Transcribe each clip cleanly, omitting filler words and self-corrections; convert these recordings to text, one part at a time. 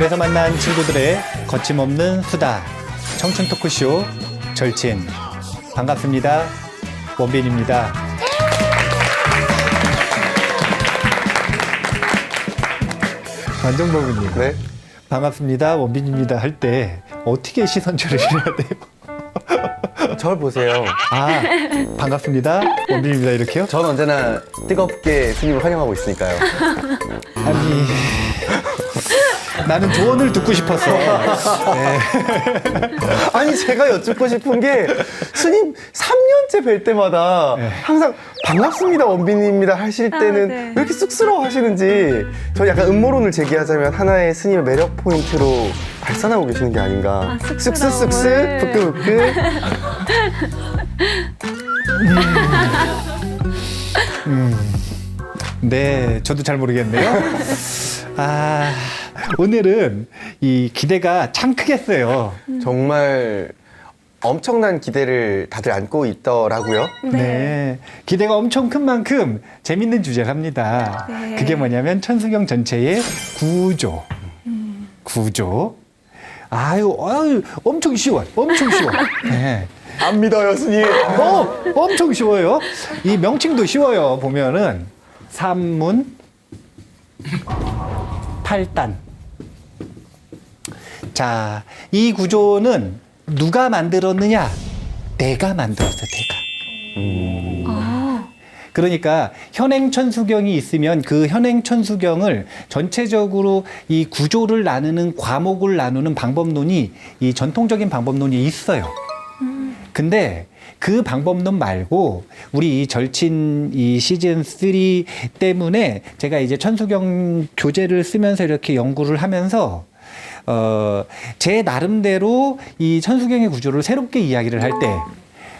절에서 만난 친구들의 거침없는 수다. 청춘 토크쇼 절친. 반갑습니다. 원빈입니다. 완정범님. 네. 반갑습니다. 원빈입니다. 할 때 어떻게 시선 처리를 해야 돼요? 절 보세요. 아, 반갑습니다. 원빈입니다. 이렇게요? 전 언제나 뜨겁게 스님을 환영하고 있으니까요. 아니, 나는 조언을 듣고 싶었어. 네. 아니, 제가 여쭙고 싶은 게 스님 3년째 뵐 때마다 네. 항상 반갑습니다, 원빈입니다 하실 때는 네. 왜 이렇게 쑥스러워 하시는지 저 약간 음모론을 제기하자면 하나의 스님의 매력 포인트로 발산하고 계시는 게 아닌가. 아, 쑥스쑥스, 부끄부끄. 네, 저도 잘 모르겠네요. 아, 오늘은 이 기대가 참 크겠어요. 정말 엄청난 기대를 다들 안고 있더라고요. 네. 기대가 엄청 큰 만큼 재밌는 주제를 합니다. 네. 그게 뭐냐면 천수경 전체의 구조. 구조. 아유, 엄청 쉬워요. 엄청 쉬워. 네. 안 믿어요, 스님. 엄청 쉬워요. 이 명칭도 쉬워요. 보면은 삼문, 팔단. 자, 이 구조는 누가 만들었느냐? 내가 만들었어, 내가. 아, 그러니까 현행천수경이 있으면 그 현행천수경을 전체적으로 이 구조를 나누는 과목을 나누는 방법론이 이 전통적인 방법론이 있어요. 근데 그 방법론 말고 우리 이 절친 이 시즌 3 때문에 제가 이제 천수경 교재를 쓰면서 이렇게 연구를 하면서 제 나름대로 이 천수경의 구조를 새롭게 이야기를 할 때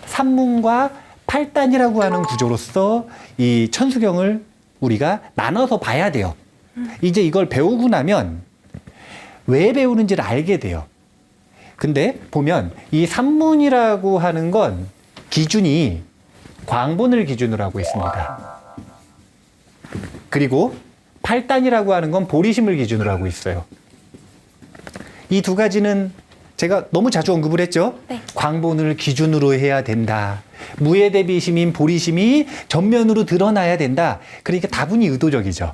삼문과 팔단이라고 하는 구조로서 이 천수경을 우리가 나눠서 봐야 돼요. 이제 이걸 배우고 나면 왜 배우는지를 알게 돼요. 근데 보면 이 삼문이라고 하는 건 기준이 광본을 기준으로 하고 있습니다. 그리고 팔단이라고 하는 건 보리심을 기준으로 하고 있어요. 이 두 가지는 제가 너무 자주 언급을 했죠. 네. 광본을 기준으로 해야 된다. 무예대비심인 보리심이 전면으로 드러나야 된다. 그러니까 다분히 의도적이죠.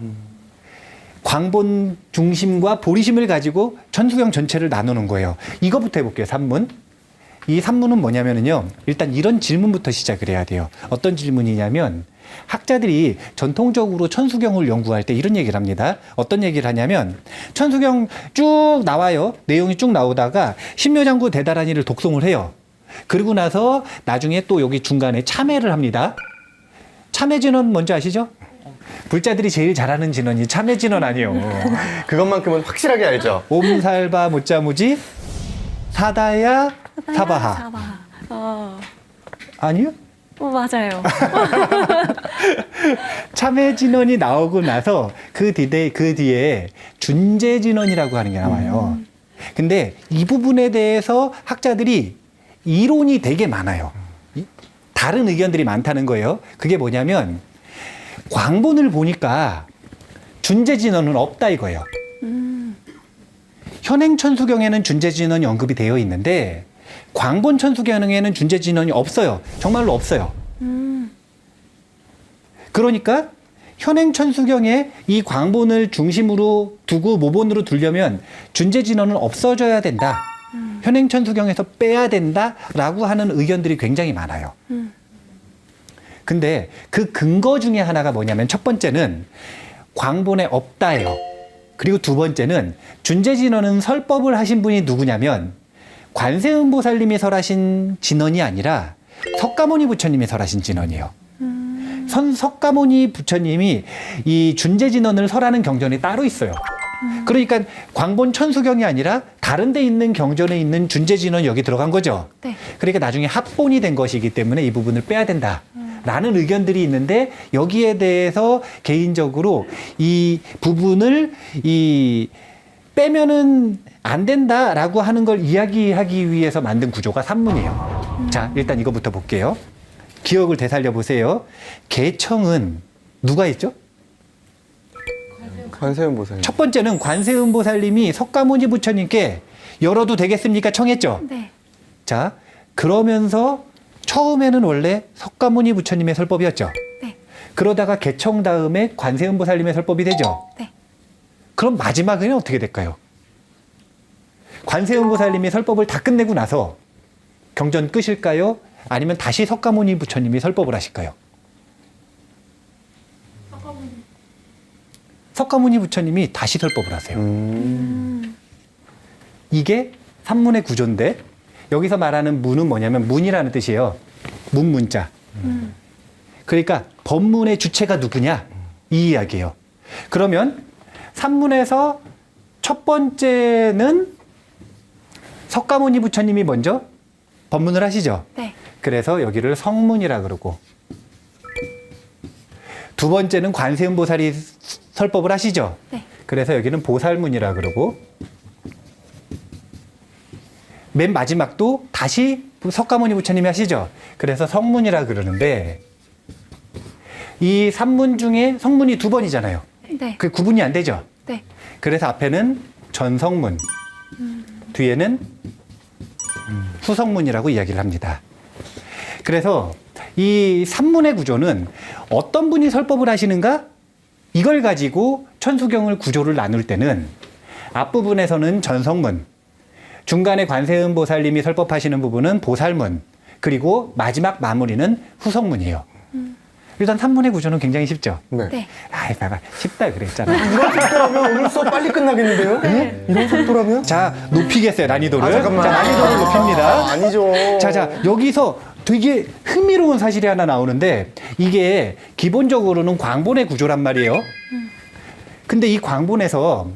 광본 중심과 보리심을 가지고 천수경 전체를 나누는 거예요. 이거부터 해볼게요. 삼문. 이 삼문은 뭐냐면요. 일단 이런 질문부터 시작을 해야 돼요. 어떤 질문이냐면 학자들이 전통적으로 천수경을 연구할 때 이런 얘기를 합니다. 어떤 얘기를 하냐면 천수경 쭉 나와요. 내용이 쭉 나오다가 신묘장구 대다란이를 독송을 해요. 그리고 나서 나중에 또 여기 중간에 참회를 합니다. 참회진원 뭔지 아시죠? 불자들이 제일 잘하는 진원이 참회진원 아니에요. 그것만큼은 확실하게 알죠. 옴살바 못자무지 사다야 사바하. 사바하. 아니요? 맞아요. 참회진원이 나오고 나서 그 뒤에 준재진원이라고 하는 게 나와요. 근데 이 부분에 대해서 학자들이 이론이 되게 많아요. 다른 의견들이 많다는 거예요. 그게 뭐냐면 광본을 보니까 준재진원은 없다 이거예요. 현행천수경에는 준재진원이 언급이 되어 있는데 광본 천수경에는 준재진원이 없어요. 정말로 없어요. 그러니까 현행천수경에 이 광본을 중심으로 두고 모본으로 두려면 준재진원은 없어져야 된다. 현행천수경에서 빼야 된다라고 하는 의견들이 굉장히 많아요. 근데 그 근거 중에 하나가 뭐냐면 첫 번째는 광본에 없다예요. 그리고 두 번째는 준재진원은 설법을 하신 분이 누구냐면 관세음보살님이 설하신 진원이 아니라 석가모니 부처님이 설하신 진원이에요. 석가모니 부처님이 이 준재진원을 설하는 경전이 따로 있어요. 그러니까 광본 천수경이 아니라 다른 데 있는 경전에 있는 준재진원이 여기 들어간 거죠. 네. 그러니까 나중에 합본이 된 것이기 때문에 이 부분을 빼야 된다. 라는 의견들이 있는데 여기에 대해서 개인적으로 이 부분을 빼면은 안 된다라고 하는 걸 이야기하기 위해서 만든 구조가 삼문이에요. 자, 일단 이거부터 볼게요. 기억을 되살려 보세요. 개청은 누가 있죠? 관세음보살. 첫 번째는 관세음보살님이 석가모니 부처님께 열어도 되겠습니까? 청했죠. 네. 자, 그러면서 처음에는 원래 석가모니 부처님의 설법이었죠. 네. 그러다가 개청 다음에 관세음보살님의 설법이 되죠. 네. 그럼 마지막에는 어떻게 될까요? 관세음보살님이 설법을 다 끝내고 나서 경전 끝일까요? 아니면 다시 석가모니 부처님이 설법을 하실까요? 석가모니 부처님이 다시 설법을 하세요. 이게 산문의 구조인데 여기서 말하는 문은 뭐냐면 문이라는 뜻이에요. 문자. 그러니까 법문의 주체가 누구냐? 이 이야기예요. 그러면 산문에서 첫 번째는 석가모니 부처님이 먼저 법문을 하시죠. 네. 그래서 여기를 성문이라 그러고 두 번째는 관세음보살이 설법을 하시죠. 네. 그래서 여기는 보살문이라 그러고 맨 마지막도 다시 석가모니 부처님이 하시죠. 그래서 성문이라 그러는데 이 산문 중에 성문이 두 번이잖아요. 네. 그 구분이 안 되죠. 네. 그래서 앞에는 전성문, 뒤에는 후성문이라고 이야기를 합니다. 그래서 이 산문의 구조는 어떤 분이 설법을 하시는가? 이걸 가지고 천수경을 구조를 나눌 때는 앞부분에서는 전성문, 중간에 관세음보살님이 설법하시는 부분은 보살문, 그리고 마지막 마무리는 후성문이에요. 일단 산문의 구조는 굉장히 쉽죠? 네. 네. 아이, 봐봐. 쉽다 그랬잖아. 이런 속도라면 오늘 수업 빨리 끝나겠는데요? 네. 이런 속도라면? 자, 높이겠어요, 난이도를. 아, 잠깐만. 자, 난이도를 높입니다. 아니죠. 자, 여기서 되게 흥미로운 사실이 하나 나오는데 이게 기본적으로는 광본의 구조란 말이에요. 근데 이 광본에서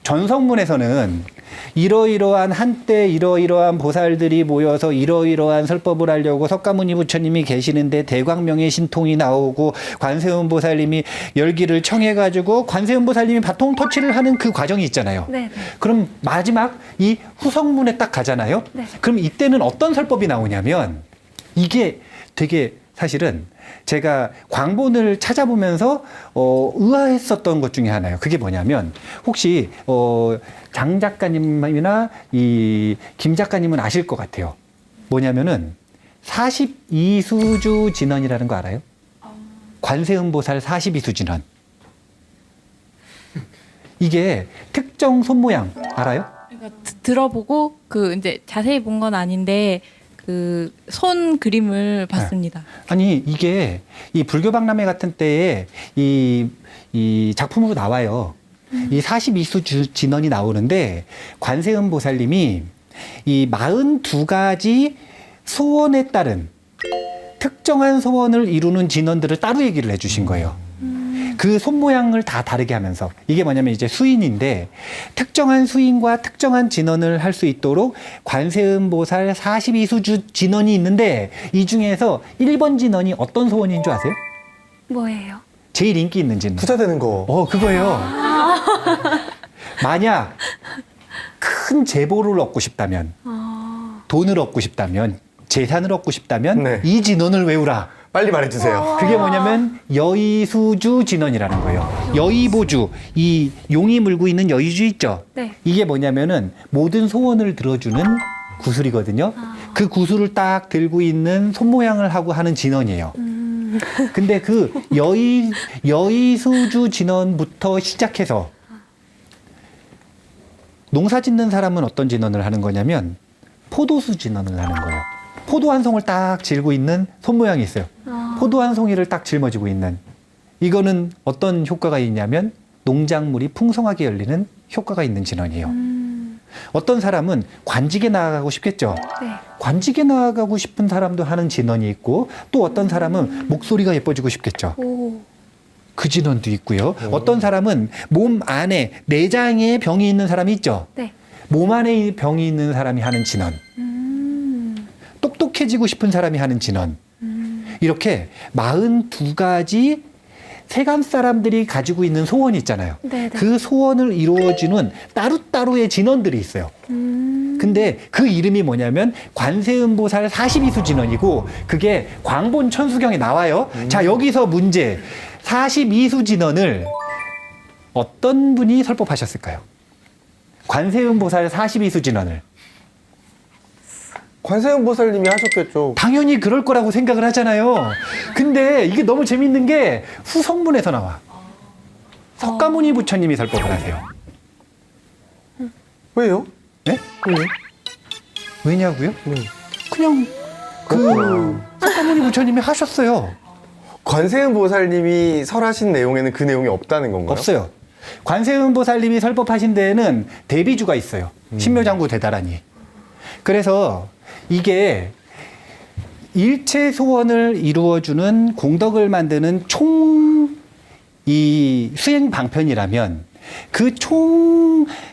전성문에서는 이러이러한 한때 이러이러한 보살들이 모여서 이러이러한 설법을 하려고 석가모니 부처님이 계시는데 대광명의 신통이 나오고 관세음보살님이 열기를 청해가지고 관세음보살님이 바통 터치를 하는 그 과정이 있잖아요. 네. 네. 그럼 마지막 이 후성문에 딱 가잖아요. 네. 그럼 이때는 어떤 설법이 나오냐면 이게 되게 사실은 제가 광본을 찾아보면서 의아했었던 것 중에 하나예요. 그게 뭐냐면 혹시 장 작가님이나 이 김 작가님은 아실 것 같아요. 뭐냐면은 42수주 진언이라는 거 알아요? 관세음보살 42수 진언. 이게 특정 손 모양 알아요? 그러니까 들어보고 그 이제 자세히 본 건 아닌데 그 손 그림을 봤습니다. 아니 이게 이 불교박람회 같은 때에 이 작품으로 나와요. 이 42수 진언이 나오는데 관세음보살님이 이 42가지 소원에 따른 특정한 소원을 이루는 진언들을 따로 얘기를 해주신 거예요. 그 손 모양을 다 다르게 하면서 이게 뭐냐면 이제 수인인데 특정한 수인과 특정한 진언을 할 수 있도록 관세음보살 42수 진언이 있는데 이 중에서 1번 진언이 어떤 소원인 줄 아세요? 뭐예요? 제일 인기 있는 진언. 부자 되는 거. 그거예요. 만약 큰 제보를 얻고 싶다면, 돈을 얻고 싶다면, 재산을 얻고 싶다면 네. 이 진언을 외우라. 빨리 말해주세요. 그게 뭐냐면 여의수주 진언이라는 거예요. 여의보주, 이 용이 물고 있는 여의주 있죠? 네. 이게 뭐냐면은 모든 소원을 들어주는 구슬이거든요. 그 구슬을 딱 들고 있는 손 모양을 하고 하는 진언이에요. 근데 그 여의수주 진언부터 시작해서 농사 짓는 사람은 어떤 진언을 하는 거냐면 포도수 진언을 하는 거예요. 포도 한 송을 딱 쥐고 있는 손 모양이 있어요. 포도 한 송이를 딱 짊어지고 있는. 이거는 어떤 효과가 있냐면 농작물이 풍성하게 열리는 효과가 있는 진언이에요. 어떤 사람은 관직에 나아가고 싶겠죠. 네. 관직에 나아가고 싶은 사람도 하는 진언이 있고 또 어떤 사람은 목소리가 예뻐지고 싶겠죠. 오. 그 진언도 있고요. 어떤 사람은 몸 안에 내장에 병이 있는 사람이 있죠. 네. 몸 안에 병이 있는 사람이 하는 진언. 똑똑해지고 싶은 사람이 하는 진언. 이렇게 42가지 세간 사람들이 가지고 있는 소원이 있잖아요. 네네. 그 소원을 이루어주는 따로따로의 진언들이 있어요. 근데 그 이름이 뭐냐면 관세음보살 42수 진언이고 그게 광본 천수경에 나와요. 자, 여기서 문제. 42수 진언을 어떤 분이 설법하셨을까요? 관세음보살 42수 진언을. 관세음 보살님이 하셨겠죠. 당연히 그럴 거라고 생각을 하잖아요. 근데 이게 너무 재밌는 게 후성문에서 나와. 석가모니 부처님이 설법을 하세요. 왜요? 네? 왜? 왜냐고요? 네. 그냥 그 석가모니 부처님이 하셨어요. 관세음 보살님이 설하신 내용에는 그 내용이 없다는 건가요? 없어요. 관세음보살님이 설법하신 데에는 대비주가 있어요. 신묘장구 대다라니. 그래서 이게 일체 소원을 이루어주는 공덕을 만드는 이 수행 방편이라면 그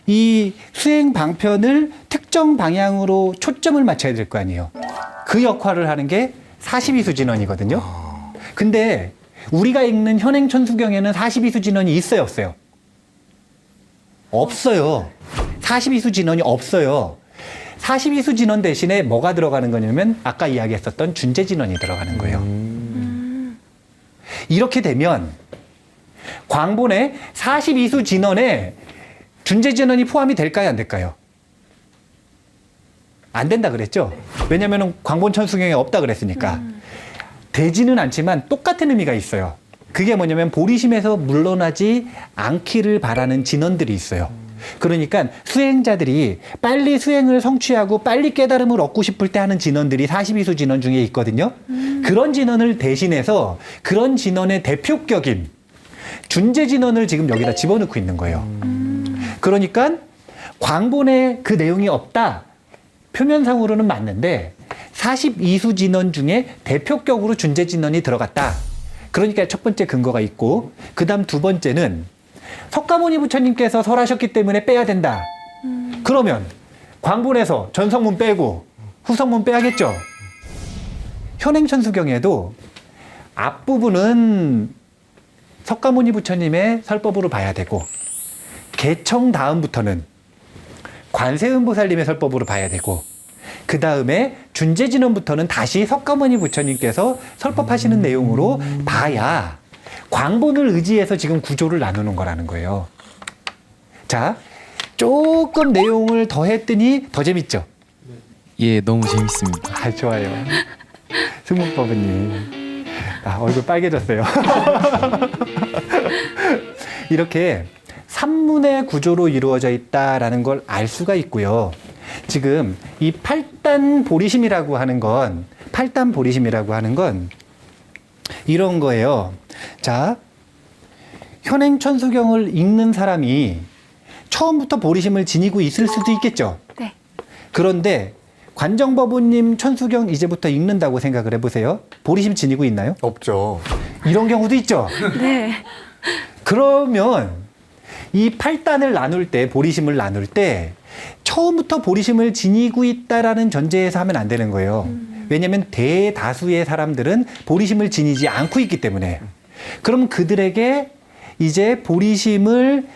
이 수행 방편을 특정 방향으로 초점을 맞춰야 될 거 아니에요. 그 역할을 하는 게 42수 진언이거든요. 근데 우리가 읽는 현행천수경에는 42수 진언이 있어요, 없어요? 없어요. 42수 진언이 없어요. 42수 진언 대신에 뭐가 들어가는 거냐면 아까 이야기했었던 준재 진언이 들어가는 거예요. 이렇게 되면 광본의 42수 진언에 준재 진언이 포함이 될까요, 안 될까요? 안 된다 그랬죠? 왜냐하면 광본천수경에 없다 그랬으니까. 되지는 않지만 똑같은 의미가 있어요. 그게 뭐냐면 보리심에서 물러나지 않기를 바라는 진언들이 있어요. 그러니까 수행자들이 빨리 수행을 성취하고 빨리 깨달음을 얻고 싶을 때 하는 진언들이 42수 진언 중에 있거든요. 그런 진언을 대신해서 그런 진언의 대표격인 준재 진언을 지금 여기다 집어넣고 있는 거예요. 그러니까 광본에 그 내용이 없다. 표면상으로는 맞는데 42수 진언 중에 대표격으로 준재 진언이 들어갔다. 그러니까 첫 번째 근거가 있고 그 다음 두 번째는 석가모니 부처님께서 설하셨기 때문에 빼야 된다. 그러면 광본에서 전성문 빼고 후성문 빼야겠죠. 현행천수경에도 앞부분은 석가모니 부처님의 설법으로 봐야 되고 개청 다음부터는 관세음보살님의 설법으로 봐야 되고 그 다음에 준재진원부터는 다시 석가모니 부처님께서 설법하시는 내용으로 봐야 광본을 의지해서 지금 구조를 나누는 거라는 거예요. 자, 조금 내용을 더 했더니 더 재밌죠? 예, 너무 재밌습니다. 아, 좋아요. 승문법은님. 아, 얼굴 빨개졌어요. 이렇게 산문의 구조로 이루어져 있다라는 걸 알 수가 있고요. 지금 이 팔단 보리심이라고 하는 건, 이런 거예요. 자, 현행천수경을 읽는 사람이 처음부터 보리심을 지니고 있을 수도 있겠죠. 네. 그런데 관정법우님 천수경 이제부터 읽는다고 생각을 해보세요. 보리심 지니고 있나요? 없죠. 이런 경우도 있죠. 네. 그러면 이 팔단을 나눌 때, 보리심을 나눌 때 처음부터 보리심을 지니고 있다라는 전제에서 하면 안 되는 거예요. 왜냐하면 대다수의 사람들은 보리심을 지니지 않고 있기 때문에. 그럼 그들에게 이제 보리심을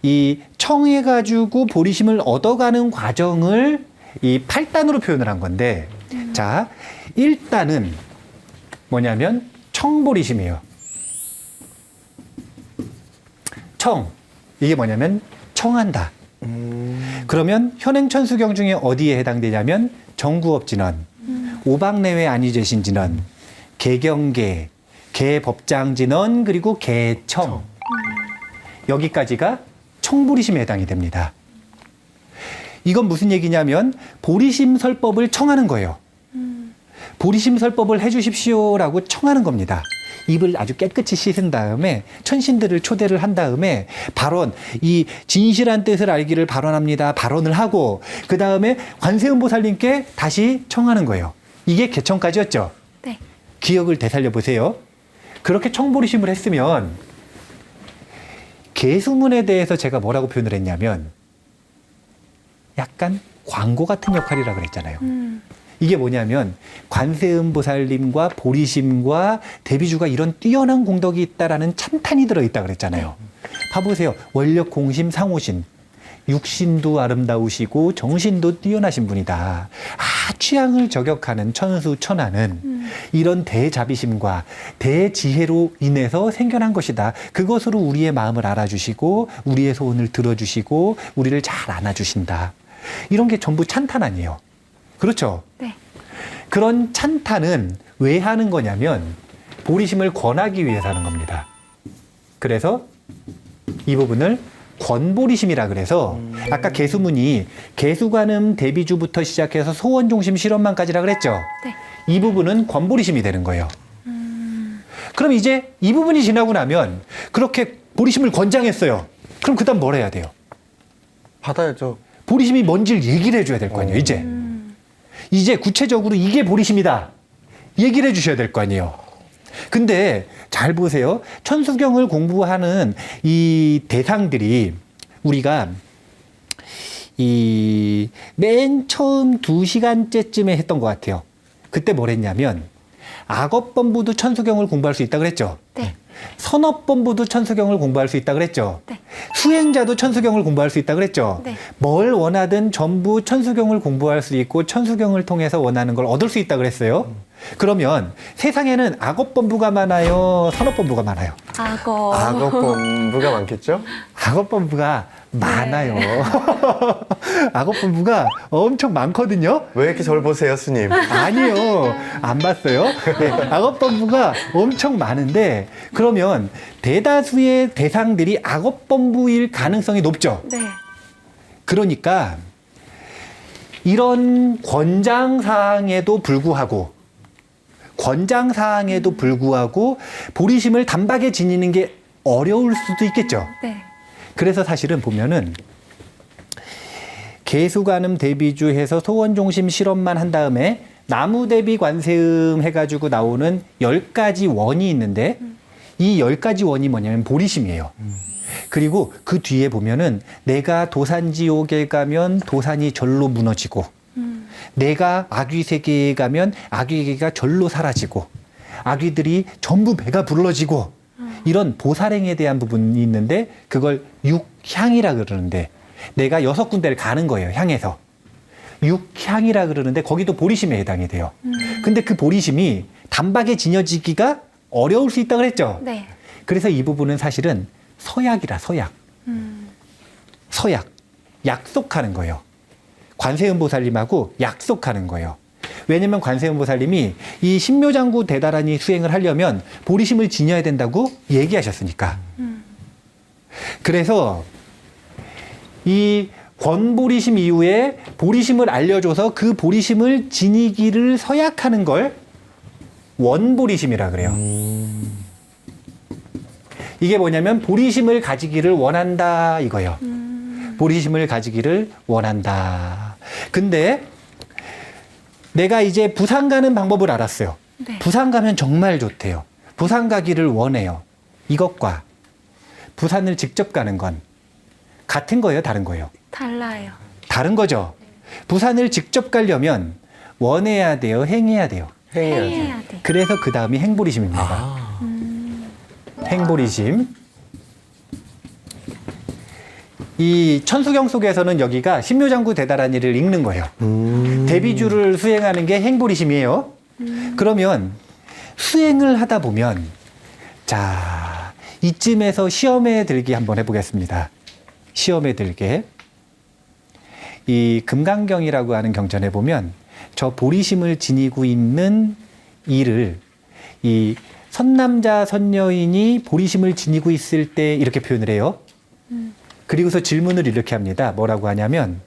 이 청해가지고 보리심을 얻어가는 과정을 이 8단으로 표현을 한 건데, 자, 1단은 뭐냐면 청보리심이에요. 청. 이게 뭐냐면 청한다. 그러면 현행천수경 중에 어디에 해당되냐면 정구업진언, 오박내외 안위제신진언, 개경계, 개법장진언, 그리고 개청. 여기까지가 청보리심에 해당이 됩니다. 이건 무슨 얘기냐면 보리심 설법을 청하는 거예요. 보리심 설법을 해주십시오라고 청하는 겁니다. 입을 아주 깨끗이 씻은 다음에 천신들을 초대를 한 다음에 발언, 이 진실한 뜻을 알기를 발언합니다. 발언을 하고 그 다음에 관세음보살님께 다시 청하는 거예요. 이게 개청까지였죠. 네. 기억을 되살려 보세요. 그렇게 청보리심을 했으면 개수문에 대해서 제가 뭐라고 표현을 했냐면 약간 광고 같은 역할이라고 그랬잖아요. 이게 뭐냐면 관세음보살님과 보리심과 대비주가 이런 뛰어난 공덕이 있다라는 찬탄이 들어있다 그랬잖아요. 봐보세요. 원력, 공심, 상호신. 육신도 아름다우시고 정신도 뛰어나신 분이다. 아, 취향을 저격하는 천수, 천하는 이런 대자비심과 대지혜로 인해서 생겨난 것이다. 그것으로 우리의 마음을 알아주시고 우리의 소원을 들어주시고 우리를 잘 안아주신다. 이런 게 전부 찬탄 아니에요. 그렇죠? 네. 그런 찬탄은 왜 하는 거냐면 보리심을 권하기 위해서 하는 겁니다. 그래서 이 부분을 권보리심이라 그래서 아까 개수문이 개수관음 대비주부터 시작해서 소원종심 실험만까지라 그랬죠. 네. 이 부분은 권보리심이 되는 거예요. 그럼 이제 이 부분이 지나고 나면 그렇게 보리심을 권장했어요. 그럼 그다음 뭘 해야 돼요? 받아야죠. 보리심이 뭔지를 얘기를 해줘야 될 거 아니에요. 이제 구체적으로 이게 보리심이다 얘기를 해주셔야 될 거 아니에요. 근데 잘 보세요. 천수경을 공부하는 이 대상들이 우리가 이 맨 처음 2시간째쯤에 했던 것 같아요. 그때 뭘 했냐면 악업본부도 천수경을 공부할 수 있다 그랬죠. 네. 선업본부도 천수경을 공부할 수 있다 그랬죠. 네. 수행자도 천수경을 공부할 수 있다 그랬죠. 네. 뭘 원하든 전부 천수경을 공부할 수 있고 천수경을 통해서 원하는 걸 얻을 수 있다 그랬어요. 그러면 세상에는 악업본부가 많아요, 선업본부가 많아요? 악어. 악어본부가 많겠죠? 악업본부가 많아요. 악업본부가 엄청 많거든요. 왜 이렇게 저를 보세요, 스님? 아니요. 안 봤어요. 네, 악업본부가 엄청 많은데 그러면 대다수의 대상들이 악업본부일 가능성이 높죠. 네. 그러니까 이런 권장사항에도 불구하고 보리심을 단박에 지니는 게 어려울 수도 있겠죠. 네. 그래서 사실은 보면은 개수관음 대비주 해서 소원종심 실험만 한 다음에 나무대비 관세음 해가지고 나오는 10가지 원이 있는데 이 10가지 원이 뭐냐면 보리심이에요. 그리고 그 뒤에 보면은 내가 도산지옥에 가면 도산이 절로 무너지고 내가 아귀세계에 가면 아귀세계가 절로 사라지고 아귀들이 전부 배가 불러지고 이런 보살행에 대한 부분이 있는데 그걸 육향이라 그러는데 내가 6군데를 가는 거예요. 향해서. 육향이라 그러는데 거기도 보리심에 해당이 돼요. 근데 그 보리심이 단박에 지녀지기가 어려울 수 있다 그랬죠. 네. 그래서 이 부분은 사실은 서약이라 서약. 서약. 약속하는 거예요. 관세음보살님하고 약속하는 거예요. 왜냐면 관세음보살님이 이 신묘장구 대다라니 수행을 하려면 보리심을 지녀야 된다고 얘기하셨으니까. 그래서 이 권보리심 이후에 보리심을 알려줘서 그 보리심을 지니기를 서약하는 걸 원보리심이라 그래요. 이게 뭐냐면 보리심을 가지기를 원한다 이거예요. 보리심을 가지기를 원한다. 근데 내가 이제 부산 가는 방법을 알았어요. 네. 부산 가면 정말 좋대요. 부산 가기를 원해요. 이것과 부산을 직접 가는 건 같은 거예요, 다른 거예요? 달라요. 다른 거죠. 부산을 직접 가려면 원해야 돼요, 행해야 돼요. 행해야지. 해야 돼. 그래서 그 다음이 행보리심입니다. 행보리심. 이 천수경 속에서는 여기가 신묘장구 대다라니를 읽는 거예요. 대비주를 수행하는 게 행보리심이에요. 그러면 수행을 하다 보면 자 이쯤에서 시험에 들기 한번 해보겠습니다. 시험에 들게. 이 금강경이라고 하는 경전에 보면 저 보리심을 지니고 있는 이를 이 선남자 선여인이 보리심을 지니고 있을 때 이렇게 표현을 해요. 그리고서 질문을 이렇게 합니다. 뭐라고 하냐면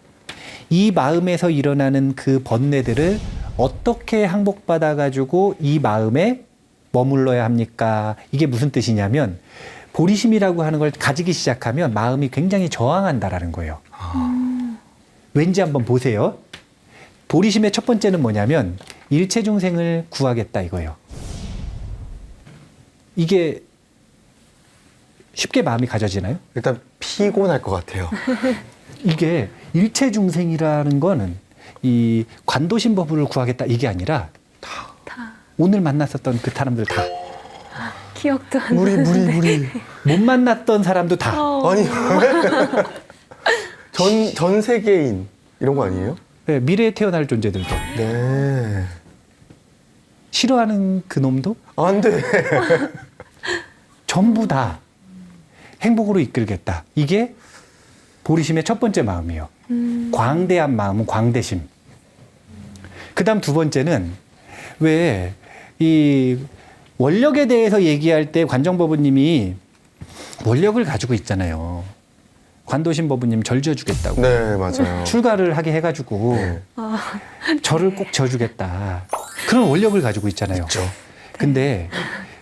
이 마음에서 일어나는 그 번뇌들을 어떻게 항복받아 가지고 이 마음에 머물러야 합니까? 이게 무슨 뜻이냐면 보리심이라고 하는 걸 가지기 시작하면 마음이 굉장히 저항한다라는 거예요. 왠지 한번 보세요. 보리심의 첫 번째는 뭐냐면 일체 중생을 구하겠다 이거예요. 이게 쉽게 마음이 가져지나요? 일단 피곤할 것 같아요. 이게 일체 중생이라는 거는 이 관도신법을 구하겠다 이게 아니라 다. 오늘 만났었던 그 사람들 다, 기억도 안 무리. 못 만났던 사람도 다. 아니, 전 세계인 이런 거 아니에요? 네, 미래에 태어날 존재들도. 네. 싫어하는 그 놈도 안 돼. 전부 다 행복으로 이끌겠다. 이게 보리심의 첫 번째 마음이에요. 광대한 마음은 광대심. 그다음 두 번째는 왜 이 원력에 대해서 얘기할 때 관정법부님이 원력을 가지고 있잖아요. 관도심 법부님 절 지어주겠다고. 네, 맞아요. 출가를 하게 해가지고 네. 절을 꼭 지어주겠다. 그런 원력을 가지고 있잖아요. 있죠. 근데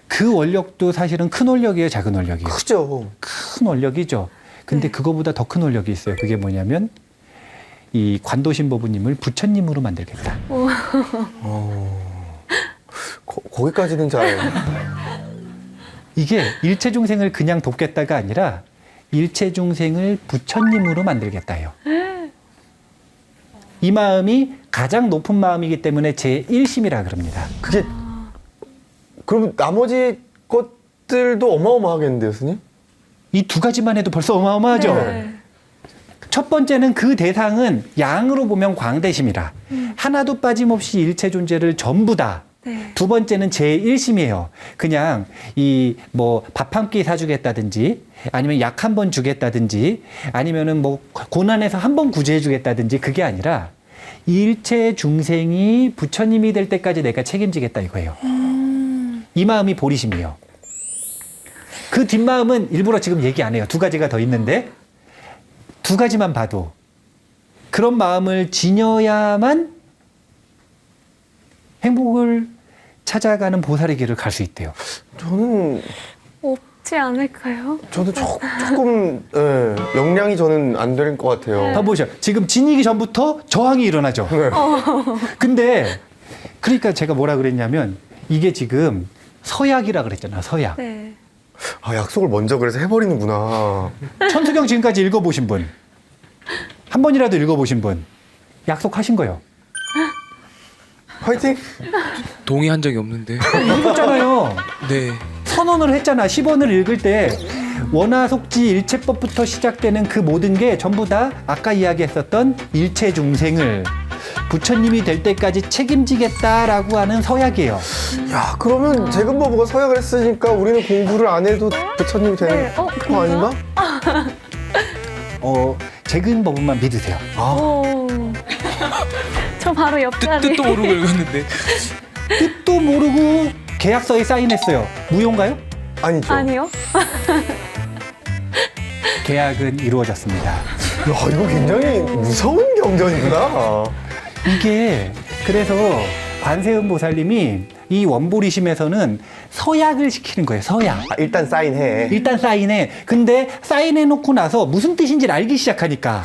그 원력도 사실은 큰 원력이에요, 작은 원력이에요. 크죠. 큰 원력이죠. 근데 그거보다 더 큰 원력이 있어요. 그게 뭐냐면 이 관도심 법부님을 부처님으로 만들겠다. 거기까지는 잘. 이게 일체 중생을 그냥 돕겠다가 아니라 일체 중생을 부처님으로 만들겠다요. 이 마음이 가장 높은 마음이기 때문에 제1심이라 그럽니다. 그게 그럼 나머지 것들도 어마어마하겠는데요, 스님? 이 두 가지만 해도 벌써 어마어마하죠. 네. 첫 번째는 그 대상은 양으로 보면 광대심이라 하나도 빠짐없이 일체 존재를 전부 다. 네. 두 번째는 제1심이에요. 그냥 이 뭐 밥 한 끼 사주겠다든지 아니면 약 한 번 주겠다든지 아니면은 뭐 고난에서 한 번 구제해 주겠다든지 그게 아니라 일체 중생이 부처님이 될 때까지 내가 책임지겠다 이거예요. 이 마음이 보리심이에요. 그 뒷마음은 일부러 지금 얘기 안 해요. 두 가지가 더 있는데 두 가지만 봐도 그런 마음을 지녀야만 행복을 찾아가는 보살의 길을 갈 수 있대요. 저는 없지 않을까요? 저도 조금 역량이 저는 안 될 것 같아요. 봐보죠. 지금 지니기 전부터 저항이 일어나죠. 네. 근데 그러니까 제가 뭐라 그랬냐면 이게 지금 서약이라 그랬잖아. 서약. 네. 아, 약속을 먼저 그래서 해버리는구나. 천수경 지금까지 읽어보신 분, 한 번이라도 읽어보신 분, 약속하신 거예요. 화이팅! 동의한 적이 없는데. 읽었잖아요. 네. 선언을 했잖아. 10원을 읽을 때 원화속지 일체법부터 시작되는 그 모든 게 전부 다 아까 이야기했었던 일체 중생을 부처님이 될 때까지 책임지겠다라고 하는 서약이에요. 야, 그러면 재근법부가 서약을 했으니까 우리는 공부를 안 해도 부처님이 되는 네. 거 그런가? 아닌가? 재근 법만 믿으세요. 오. 저 바로 옆자리. 뜻도 모르고 읽었는데. 뜻도 모르고 계약서에 사인했어요. 무효인가요? 아니죠. 아니요. 계약은 이루어졌습니다. 야, 이거 굉장히 무서운 경전이구나. 이게 그래서 관세음 보살님이 이 원보리심에서는 서약을 시키는 거예요. 서약. 아, 일단 사인해. 일단 사인해. 근데 사인해 놓고 나서 무슨 뜻인지를 알기 시작하니까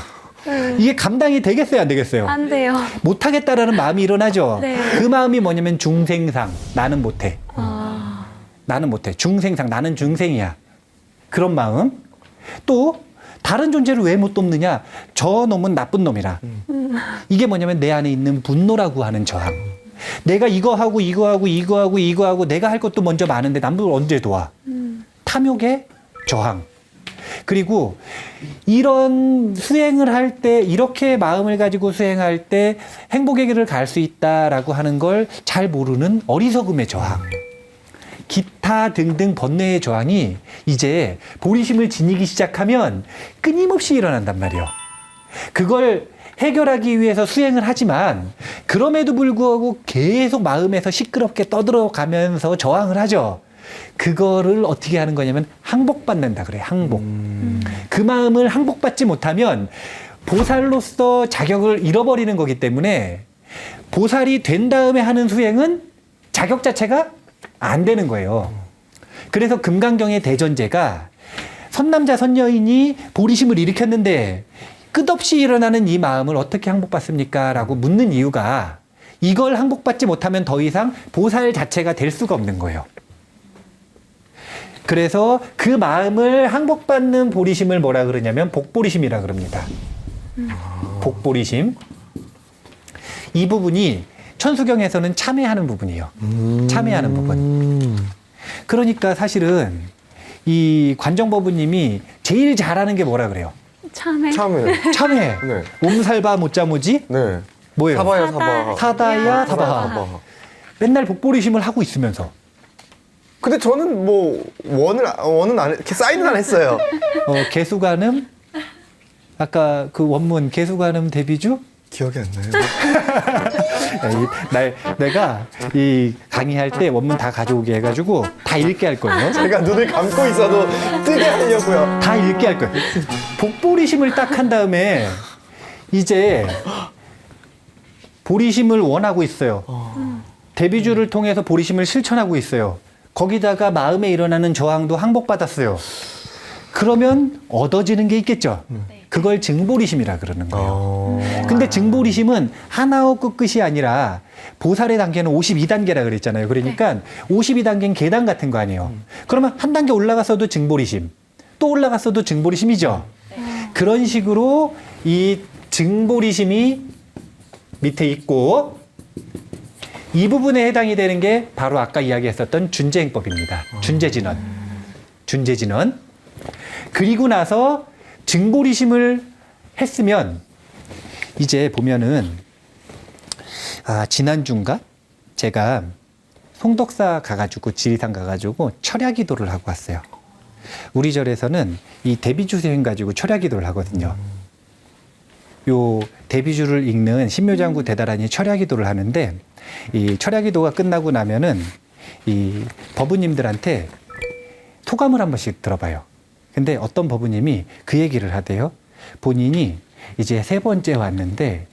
이게 감당이 되겠어요, 안 되겠어요? 안 돼요. 못하겠다라는 마음이 일어나죠. 네. 그 마음이 뭐냐면 중생상. 나는 못해. 아. 나는 못해. 중생상. 나는 중생이야. 그런 마음. 또 다른 존재를 왜 못 돕느냐? 저 놈은 나쁜 놈이라. 이게 뭐냐면 내 안에 있는 분노라고 하는 저항. 내가 이거 하고 이거 하고 이거 하고 이거 하고 내가 할 것도 먼저 많은데 남들 언제 도와? 탐욕의 저항. 그리고 이런 수행을 할 때 이렇게 마음을 가지고 수행할 때 행복의 길을 갈 수 있다라고 하는 걸 잘 모르는 어리석음의 저항. 기타 등등 번뇌의 저항이 이제 보리심을 지니기 시작하면 끊임없이 일어난단 말이에요. 그걸 해결하기 위해서 수행을 하지만 그럼에도 불구하고 계속 마음에서 시끄럽게 떠들어가면서 저항을 하죠. 그거를 어떻게 하는 거냐면 항복받는다 그래요. 항복. 그 마음을 항복받지 못하면 보살로서 자격을 잃어버리는 거기 때문에 보살이 된 다음에 하는 수행은 자격 자체가 안 되는 거예요. 그래서 금강경의 대전제가 선남자 선여인이 보리심을 일으켰는데 끝없이 일어나는 이 마음을 어떻게 항복받습니까? 라고 묻는 이유가 이걸 항복받지 못하면 더 이상 보살 자체가 될 수가 없는 거예요. 그래서 그 마음을 항복받는 보리심을 뭐라 그러냐면 복보리심이라 그럽니다. 복보리심. 이 부분이 천수경에서는 참회하는 부분이에요. 참회하는 부분. 그러니까 사실은 이 관정법부님이 제일 잘하는 게 뭐라 그래요? 참해. 참해. 참회. 네. 옴살바 못자모지? 네. 뭐예요? 사바야 사바. 사다야 사바하. 사바하. 맨날 복보리심을 하고 있으면서 근데 저는 뭐 원은 안 이렇게 사인은 안 했어요. 개수관음 아까 그 원문 개수관음 대비주 기억이 안 나요. 내가 이 강의할 때 원문 다 가져오게 해가지고 다 읽게 할 거예요. 제가 눈을 감고 있어도 뜨게 하려고요. 다 읽게 할 거예요. 복보리심을 딱 한 다음에 이제 보리심을 원하고 있어요. 대비주를 통해서 보리심을 실천하고 있어요. 거기다가 마음에 일어나는 저항도 항복받았어요. 그러면 얻어지는 게 있겠죠. 그걸 증보리심이라 그러는 거예요. 근데 증보리심은 하나의 끝이 아니라 보살의 단계는 52단계라 그랬잖아요. 그러니까 52단계는 계단 같은 거 아니에요. 그러면 한 단계 올라갔어도 증보리심, 또 올라갔어도 증보리심이죠. 그런 식으로 이 증보리심이 밑에 있고 이 부분에 해당이 되는 게 바로 아까 이야기했었던 준재행법입니다. 준재진원. 준재진원. 그리고 나서 증보리심을 했으면 이제 보면은 지난주인가 제가 송덕사 가가지고 지리산 가가지고 철야기도를 하고 왔어요. 우리 절에서는 이 대비주 수행 가지고 철야기도를 하거든요. 요 대비주를 읽는 신묘장구 대다란이 철야기도를 하는데 이 철야기도가 끝나고 나면은 이 법우님들한테 토감을 한 번씩 들어봐요. 근데 어떤 법우님이 그 얘기를 하대요. 본인이 이제 3번째 왔는데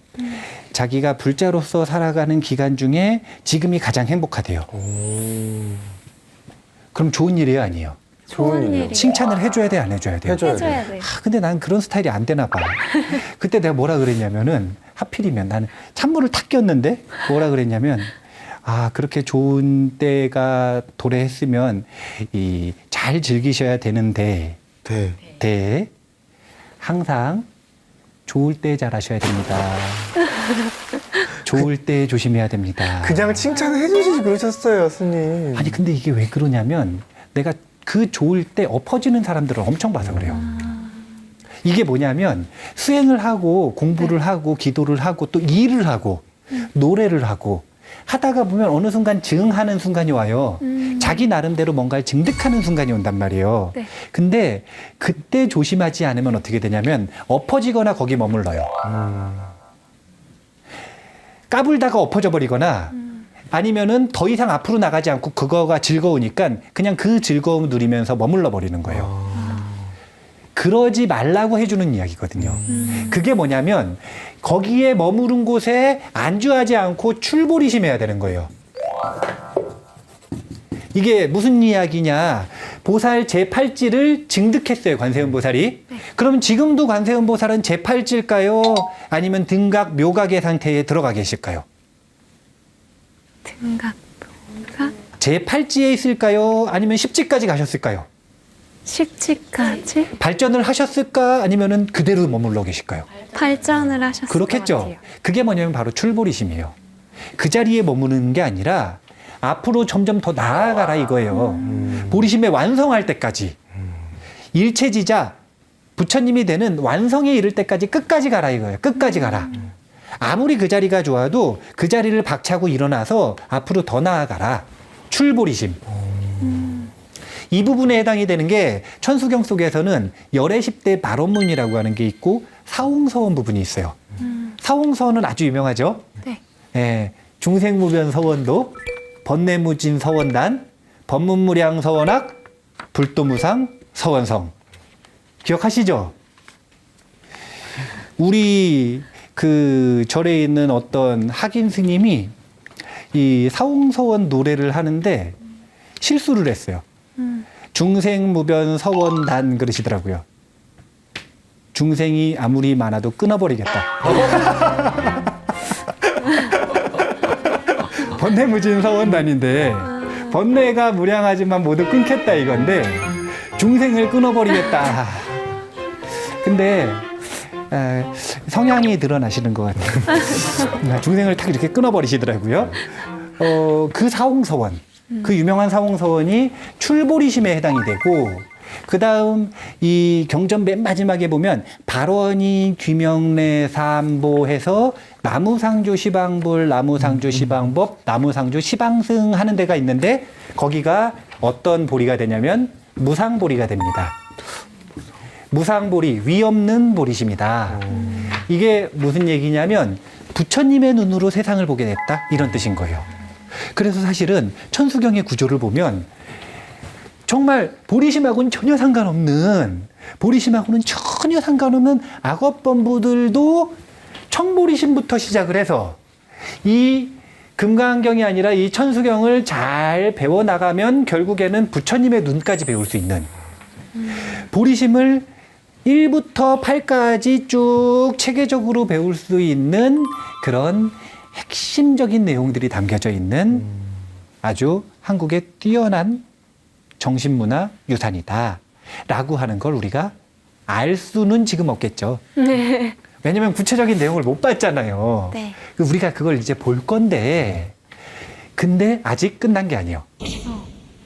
자기가 불자로서 살아가는 기간 중에 지금이 가장 행복하대요. 그럼 좋은 일이에요, 아니에요? 좋은 일이요. 칭찬 칭찬을 해줘야 돼, 안 해줘야 돼요? 해줘야 해줘야 돼. 근데 난 그런 스타일이 안 되나 봐. 그때 내가 뭐라 그랬냐면은 하필이면 나는 찬물을 탁 꼈는데 뭐라 그랬냐면 그렇게 좋은 때가 도래했으면 잘 즐기셔야 되는데 네. 항상 좋을 때 잘하셔야 됩니다. 좋을 때 조심해야 됩니다. 그냥 칭찬을 해주시지 그러셨어요, 스님. 아니 근데 이게 왜 그러냐면 내가 그 좋을 때 엎어지는 사람들을 엄청 봐서 그래요. 이게 뭐냐면 수행을 하고 공부를 하고 기도를 하고 또 일을 하고 노래를 하고 하다가 보면 어느 순간 증하는 순간이 와요. 자기 나름대로 뭔가를 증득하는 순간이 온단 말이에요. 네. 근데 그때 조심하지 않으면 어떻게 되냐면 엎어지거나 거기 머물러요. 까불다가 엎어져 버리거나 아니면은 더 이상 앞으로 나가지 않고 그거가 즐거우니까 그냥 그 즐거움을 누리면서 머물러 버리는 거예요. 그러지 말라고 해주는 이야기거든요. 그게 뭐냐면 거기에 머무른 곳에 안주하지 않고 출보리심해야 되는 거예요. 이게 무슨 이야기냐. 보살 제8지를 증득했어요, 관세음 보살이. 그럼 지금도 관세음 보살은 제8지일까요? 아니면 등각, 묘각의 상태에 들어가 계실까요? 등각, 묘각, 제8지에 있을까요? 아니면 10지까지 가셨을까요? 10지까지 발전을 하셨을까? 아니면은 그대로 머물러 계실까요? 발전을 하셨을 것 그렇겠죠. 같아요. 그게 뭐냐면 바로 출보리심이에요. 그 자리에 머무르는 게 아니라 앞으로 점점 더 나아가라 이거예요. 보리심에 완성할 때까지. 일체지자 부처님이 되는 완성에 이를 때까지 끝까지 가라 이거예요. 끝까지 가라. 아무리 그 자리가 좋아도 그 자리를 박차고 일어나서 앞으로 더 나아가라. 출보리심. 이 부분에 해당이 되는 게 천수경 속에서는 열의 10대 발원문이라고 하는 게 있고 사홍서원 부분이 있어요. 사홍서원은 아주 유명하죠. 네. 예, 중생무변 서원도, 번뇌무진 서원단, 법문무량 서원학, 불도무상 서원성. 기억하시죠? 우리 그 절에 있는 어떤 학인 스님이 이 사홍서원 노래를 하는데 실수를 했어요. 중생무변 서원단 그러시더라고요. 중생이 아무리 많아도 끊어버리겠다. 번뇌무진 서원단인데 번뇌가 무량하지만 모두 끊겠다 이건데 중생을 끊어버리겠다. 근데 성향이 드러나시는 것 같아요. 중생을 탁 이렇게 끊어버리시더라고요. 그 사홍서원, 그 유명한 사홍서원이 출보리심에 해당이 되고 그 다음 이 경전 맨 마지막에 보면 발원이 귀명래 삼보해서 나무상조 시방불, 나무상조 시방법, 나무상조 시방승 하는 데가 있는데 거기가 어떤 보리가 되냐면 무상보리가 됩니다. 무상보리, 위 없는 보리심이다. 이게 무슨 얘기냐면 부처님의 눈으로 세상을 보게 됐다 이런 뜻인 거예요. 그래서 사실은 천수경의 구조를 보면 정말 보리심하고는 전혀 상관없는 악업범부들도 청보리심부터 시작을 해서 이 금강경이 아니라 이 천수경을 잘 배워나가면 결국에는 부처님의 눈까지 배울 수 있는 보리심을 1부터 8까지 쭉 체계적으로 배울 수 있는 그런 핵심적인 내용들이 담겨져 있는 아주 한국의 뛰어난 정신문화 유산이다 라고 하는 걸 우리가 알 수는 지금 없겠죠. 네. 왜냐면 구체적인 내용을 못 봤잖아요. 네. 우리가 그걸 이제 볼 건데 근데 아직 끝난 게 아니에요.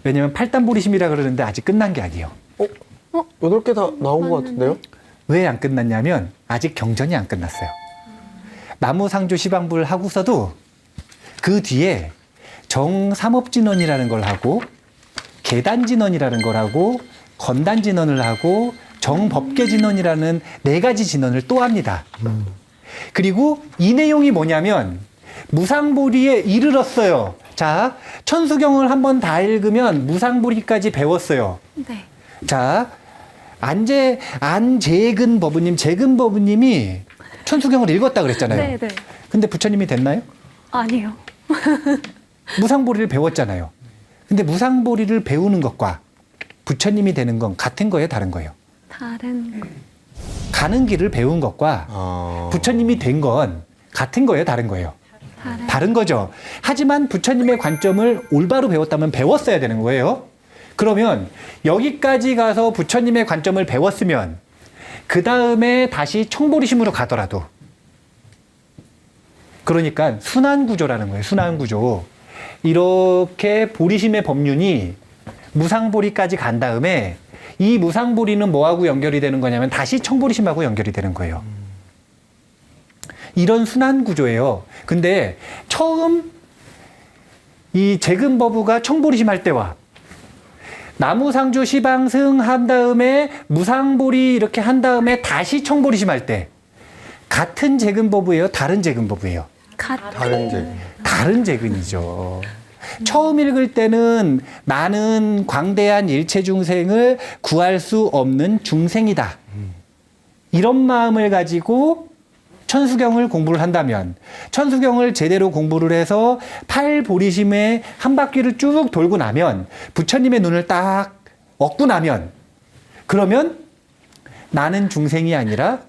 왜냐면 팔단보리심이라 그러는데 아직 끝난 게 아니에요. 8개 다 나온 것 같은데요? 왜 안 끝났냐면 아직 경전이 안 끝났어요. 나무상조 시방불 하고서도 그 뒤에 정삼업진언이라는 걸 하고 계단진언이라는 걸 하고 건단진언을 하고 정법계진언이라는 4가지 진언을 또 합니다. 그리고 이 내용이 뭐냐면 무상보리에 이르렀어요. 자, 천수경을 한번 다 읽으면 무상보리까지 배웠어요. 네. 자, 안재근 법우님, 재근 법우님이 천수경을 읽었다 그랬잖아요. 네, 네. 근데 부처님이 됐나요? 아니요. 무상보리를 배웠잖아요. 근데 무상보리를 배우는 것과 부처님이 되는 건 같은 거예요, 다른 거예요? 다른 가는 길을 배운 것과 부처님이 된 건 같은 거예요, 다른 거예요? 다른 거죠. 하지만 부처님의 관점을 올바로 배웠다면 배웠어야 되는 거예요. 그러면 여기까지 가서 부처님의 관점을 배웠으면 그 다음에 다시 청보리심으로 가더라도 그러니까 순환구조라는 거예요. 순환구조. 이렇게 보리심의 법륜이 무상보리까지 간 다음에 이 무상보리는 뭐하고 연결이 되는 거냐면 다시 청보리심하고 연결이 되는 거예요. 이런 순환구조예요. 근데 처음 이 재근법우가 청보리심 할 때와 나무상조 시방승 한 다음에 무상보리 이렇게 한 다음에 다시 청보리심 할 때 같은 재근법우예요? 다른 재근법우예요? 다른 제. 다른 재근이죠. 처음 읽을 때는 나는 광대한 일체 중생을 구할 수 없는 중생이다. 이런 마음을 가지고 천수경을 공부를 한다면 천수경을 제대로 공부를 해서 팔보리심의 한 바퀴를 쭉 돌고 나면 부처님의 눈을 딱 얻고 나면 그러면 나는 중생이 아니라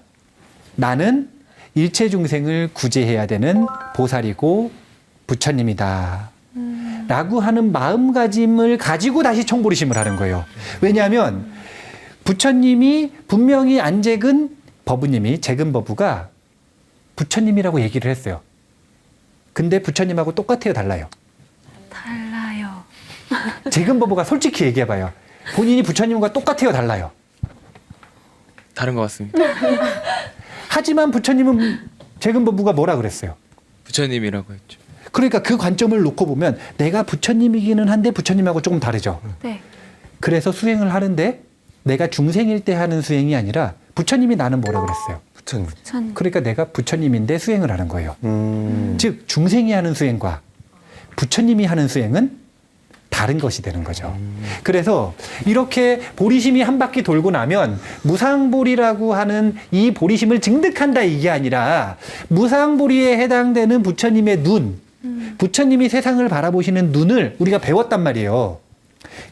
나는 일체 중생을 구제해야 되는 보살이고 부처님이다. 라고 하는 마음가짐을 가지고 다시 청보리심을 하는 거예요. 왜냐하면 부처님이 분명히 안재근 법우님이 재근법우가 부처님이라고 얘기를 했어요. 근데 부처님하고 똑같아요, 달라요? 달라요. 재근법우가 솔직히 얘기해봐요. 본인이 부처님과 똑같아요, 달라요? 다른 것 같습니다. 하지만 부처님은 재근법우가 뭐라 그랬어요? 부처님이라고 했죠. 그러니까 그 관점을 놓고 보면 내가 부처님이기는 한데 부처님하고 조금 다르죠. 네. 그래서 수행을 하는데 내가 중생일 때 하는 수행이 아니라 부처님이 나는 뭐라 그랬어요? 부처님. 전 그러니까 내가 부처님인데 수행을 하는 거예요. 즉 중생이 하는 수행과 부처님이 하는 수행은 다른 것이 되는 거죠. 그래서 이렇게 보리심이 한 바퀴 돌고 나면 무상보리라고 하는 이 보리심을 증득한다 이게 아니라 무상보리에 해당되는 부처님의 눈, 부처님이 세상을 바라보시는 눈을 우리가 배웠단 말이에요.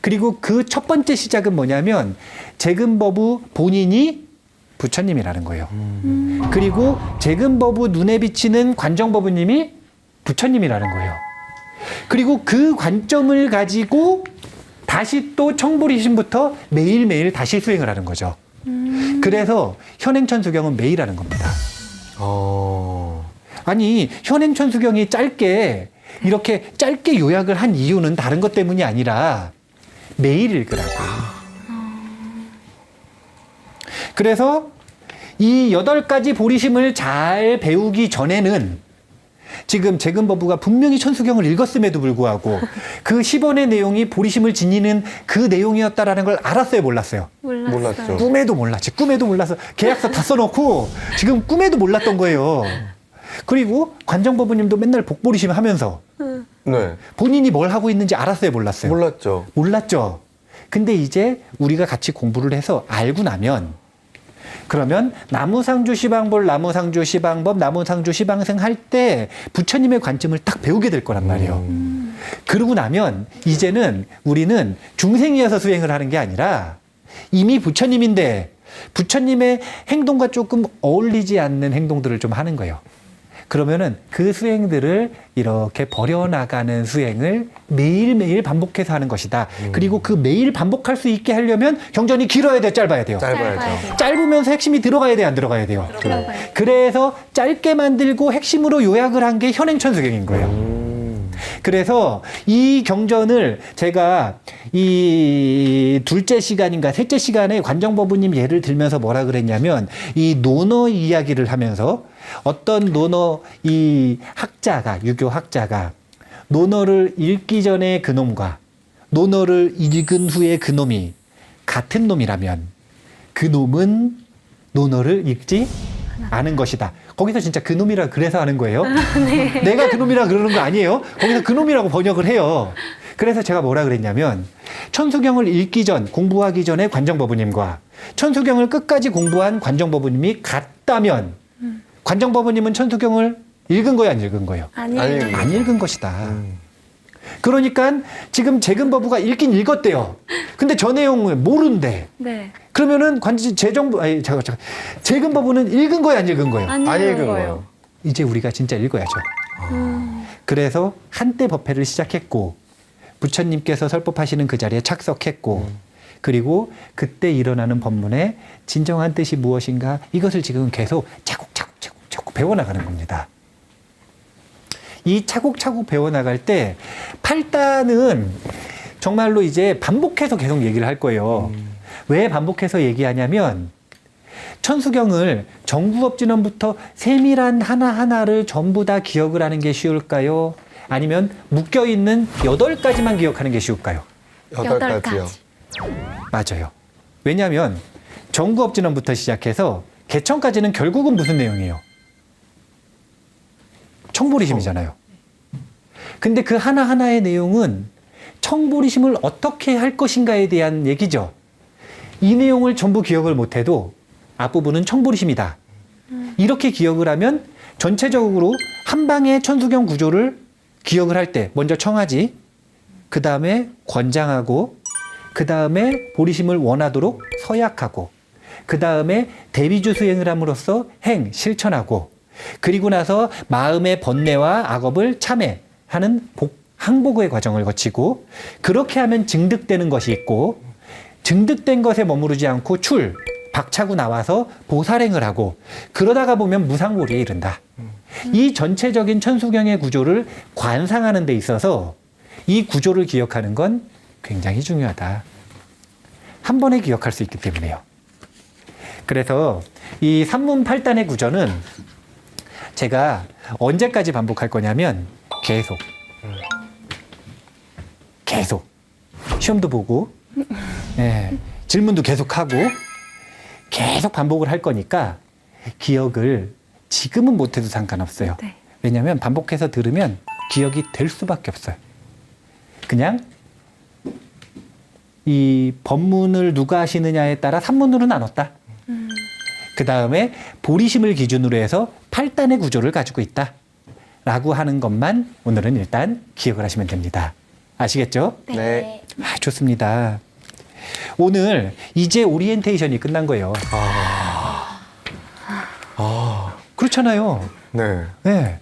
그리고 그 첫 번째 시작은 뭐냐면 재근법우 본인이 부처님이라는 거예요. 그리고 재근법우 눈에 비치는 관정법우님이 부처님이라는 거예요. 그리고 그 관점을 가지고 다시 또 청보리심부터 매일매일 다시 수행을 하는 거죠. 그래서 현행천수경은 매일 하는 겁니다. 아니 현행천수경이 짧게 이렇게 짧게 요약을 한 이유는 다른 것 때문이 아니라 매일 읽으라고. 그래서 이 8가지 보리심을 잘 배우기 전에는 지금 재근법부가 분명히 천수경을 읽었음에도 불구하고 그 10원의 내용이 보리심을 지니는 그 내용이었다라는 걸 알았어요, 몰랐어요? 몰랐죠. 꿈에도 몰랐지. 꿈에도 몰라서 계약서 다 써놓고 지금 꿈에도 몰랐던 거예요. 그리고 관정법부님도 맨날 복보리심 하면서 네. 본인이 뭘 하고 있는지 알았어요, 몰랐어요? 몰랐죠. 몰랐죠. 근데 이제 우리가 같이 공부를 해서 알고 나면 그러면 나무상주 시방볼, 나무상주 시방법, 나무상주 시방생 할 때 부처님의 관점을 딱 배우게 될 거란 말이에요. 그러고 나면 이제는 우리는 중생이어서 수행을 하는 게 아니라 이미 부처님인데 부처님의 행동과 조금 어울리지 않는 행동들을 좀 하는 거예요. 그러면은 그 수행들을 이렇게 버려나가는 수행을 매일매일 반복해서 하는 것이다. 그리고 그 매일 반복할 수 있게 하려면 경전이 길어야 돼요, 짧아야 돼요? 짧아야죠. 짧으면서 핵심이 들어가야 돼요, 안 들어가야 돼요? 들어가요. 그래서 짧게 만들고 핵심으로 요약을 한 게 현행천수경인 거예요. 그래서 이 경전을 제가 이 둘째 시간인가 셋째 시간에 관정법부님 예를 들면서 뭐라 그랬냐면 이 논어 이야기를 하면서 어떤 논어 이 학자가 유교 학자가 논어를 읽기 전에 그놈과 논어를 읽은 후에 그놈이 같은 놈이라면 그놈은 논어를 읽지 않은 것이다. 거기서 진짜 그놈이라 그래서 하는 거예요. 내가 그놈이라 그러는 거 아니에요. 거기서 그놈이라고 번역을 해요. 그래서 제가 뭐라 그랬냐면 천수경을 읽기 전, 공부하기 전에 관정법부님과 천수경을 끝까지 공부한 관정법부님이 같다면 관정법부님은 천수경을 읽은 거예요, 안 읽은 거예요? 아니, 아니, 안 읽은 것이다. 그러니까 지금 재근법부가 읽긴 읽었대요. 근데 저 내용을 모른대. 네. 그러면은 재근법부는 읽은 거예요, 안 읽은 거예요? 안 안 읽은 읽은 거예요. 거예요. 이제 우리가 진짜 읽어야죠. 그래서 한때 법회를 시작했고 부처님께서 설법하시는 그 자리에 착석했고 그리고 그때 일어나는 법문의 진정한 뜻이 무엇인가 이것을 지금 계속 차곡차곡 배워나가는 겁니다. 이 차곡차곡 배워나갈 때 8단은 정말로 이제 반복해서 계속 얘기를 할 거예요. 왜 반복해서 얘기하냐면 천수경을 정구업진원부터 세밀한 하나하나를 전부 다 기억을 하는 게 쉬울까요? 아니면 묶여있는 8가지만 기억하는 게 쉬울까요? 8가지요. 맞아요. 왜냐하면 정구업진원부터 시작해서 개천까지는 결국은 무슨 내용이에요? 청보리심이잖아요. 근데 그 하나하나의 내용은 청보리심을 어떻게 할 것인가에 대한 얘기죠. 이 내용을 전부 기억을 못해도 앞부분은 청보리심이다. 이렇게 기억을 하면 전체적으로 한 방의 천수경 구조를 기억을 할 때 먼저 청하지, 그 다음에 권장하고, 그 다음에 보리심을 원하도록 서약하고, 그 다음에 대비주 수행을 함으로써 행, 실천하고, 그리고 나서 마음의 번뇌와 악업을 참회하는 항복의 과정을 거치고, 그렇게 하면 증득되는 것이 있고, 증득된 것에 머무르지 않고 박차고 나와서 보살행을 하고, 그러다가 보면 무상보리에 이른다. 이 전체적인 천수경의 구조를 관상하는 데 있어서 이 구조를 기억하는 건 굉장히 중요하다. 한 번에 기억할 수 있기 때문에요. 그래서 이 삼문팔단의 구조는 제가 언제까지 반복할 거냐면 계속 시험도 보고 질문도 계속하고 계속 반복을 할 거니까 기억을 지금은 못해도 상관없어요. 네. 왜냐하면 반복해서 들으면 기억이 될 수밖에 없어요. 그냥 이 법문을 누가 하시느냐에 따라 산문으로 나눴다. 그 다음에 보리심을 기준으로 해서 8단의 구조를 가지고 있다. 라고 하는 것만 오늘은 일단 기억을 하시면 됩니다. 아시겠죠? 네. 아, 좋습니다. 오늘 이제 오리엔테이션이 끝난 거예요. 그렇잖아요. 네. 네.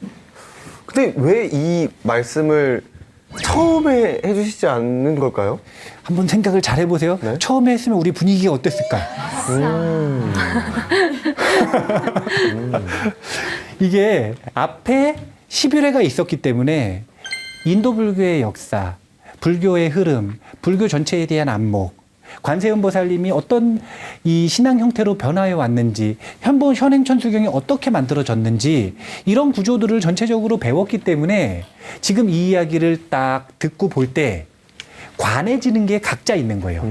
근데 왜 이 말씀을 처음에 해주시지 않는 걸까요? 한번 생각을 잘 해보세요. 네. 처음에 했으면 우리 분위기가 어땠을까? 이게 앞에 11회가 있었기 때문에 인도 불교의 역사, 불교의 흐름, 불교 전체에 대한 안목, 관세음보살님이 어떤 이 신앙 형태로 변화해 왔는지, 현행천수경이 어떻게 만들어졌는지 이런 구조들을 전체적으로 배웠기 때문에 지금 이 이야기를 딱 듣고 볼 때 관해지는 게 각자 있는 거예요.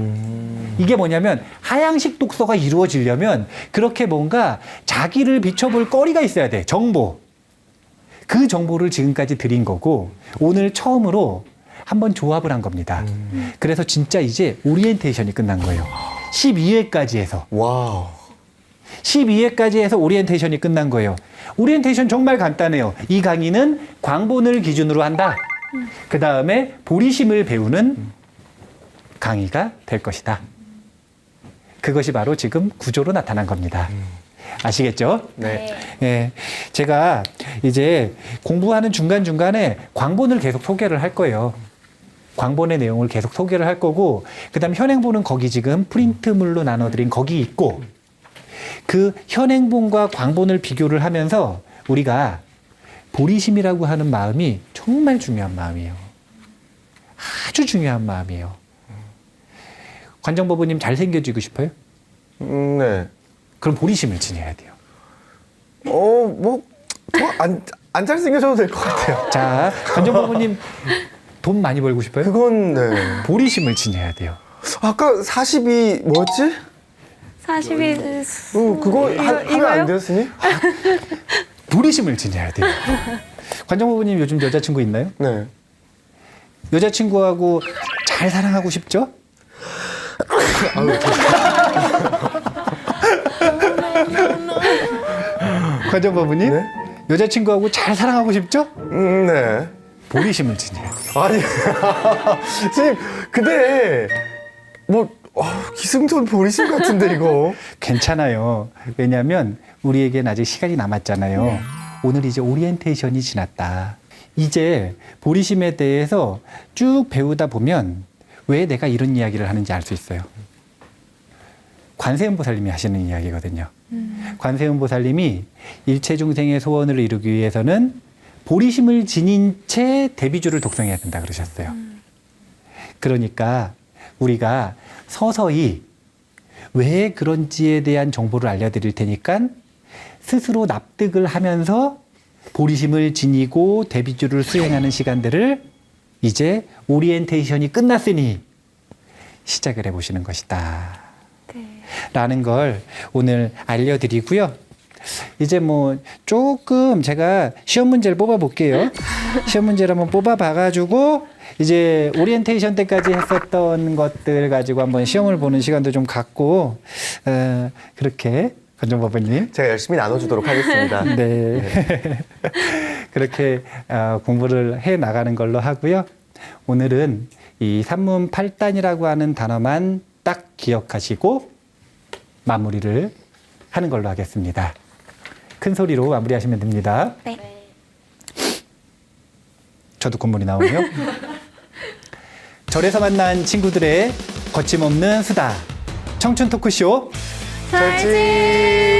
이게 뭐냐면 하향식 독서가 이루어지려면 그렇게 뭔가 자기를 비춰볼 거리가 있어야 돼. 정보. 그 정보를 지금까지 드린 거고 오늘 처음으로 한번 조합을 한 겁니다. 그래서 진짜 이제 오리엔테이션이 끝난 거예요. 12회까지 해서. 와우. 12회까지 해서 오리엔테이션이 끝난 거예요. 오리엔테이션 정말 간단해요. 이 강의는 광본을 기준으로 한다. 그 다음에 보리심을 배우는 강의가 될 것이다. 그것이 바로 지금 구조로 나타난 겁니다. 아시겠죠? 네. 예, 제가 이제 공부하는 중간중간에 광본을 계속 소개를 할 거예요. 광본의 내용을 계속 소개를 할 거고, 그 다음 현행본은 거기 지금 프린트물로 나눠드린 거기 있고, 그 현행본과 광본을 비교를 하면서 우리가 보리심이라고 하는 마음이 정말 중요한 마음이에요. 아주 중요한 마음이에요. 관정법부님 잘생겨지고 싶어요? 네. 그럼 보리심을 지녀야 돼요. 안 잘생겨져도 될 것 같아요. 자, 관정법부님 돈 많이 벌고 싶어요? 그건, 네. 보리심을 지녀야 돼요. 아까 40이 뭐였지? 40일. 그거 하면 안 돼요, 스님? 보리심을 지녀야 돼요. 관정법부님 요즘 여자친구 있나요? 네. 여자친구하고 잘 사랑하고 싶죠? 관정법부님? 네? 여자친구하고 잘 사랑하고 싶죠? 네. 보리심을 지녀야 돼요. 아니, 스님, 근데, 기승전 보리심 같은데, 이거. 괜찮아요. 왜냐하면 우리에겐 아직 시간이 남았잖아요. 오늘 이제 오리엔테이션이 지났다. 이제 보리심에 대해서 쭉 배우다 보면 왜 내가 이런 이야기를 하는지 알 수 있어요. 관세음보살님이 하시는 이야기거든요. 관세음보살님이 일체 중생의 소원을 이루기 위해서는 보리심을 지닌 채 대비주를 독성해야 된다 그러셨어요. 그러니까 우리가 서서히 왜 그런지에 대한 정보를 알려드릴 테니까 스스로 납득을 하면서 보리심을 지니고 대비주를 수행하는 시간들을 이제 오리엔테이션이 끝났으니 시작을 해보시는 것이다. 네. 라는 걸 오늘 알려드리고요. 이제 뭐 조금 제가 시험 문제를 뽑아볼게요. 시험 문제를 한번 뽑아봐가지고 이제 오리엔테이션 때까지 했었던 것들 가지고 한번 시험을 보는 시간도 좀 갖고 그렇게 관정법원님 제가 열심히 나눠주도록 하겠습니다. 네. 그렇게 공부를 해 나가는 걸로 하고요. 오늘은 이 산문 8단이라고 하는 단어만 딱 기억하시고 마무리를 하는 걸로 하겠습니다. 큰 소리로 마무리하시면 됩니다. 네. 저도 콧물이 나오네요. 절에서 만난 친구들의 거침없는 수다. 청춘 토크쇼 절친!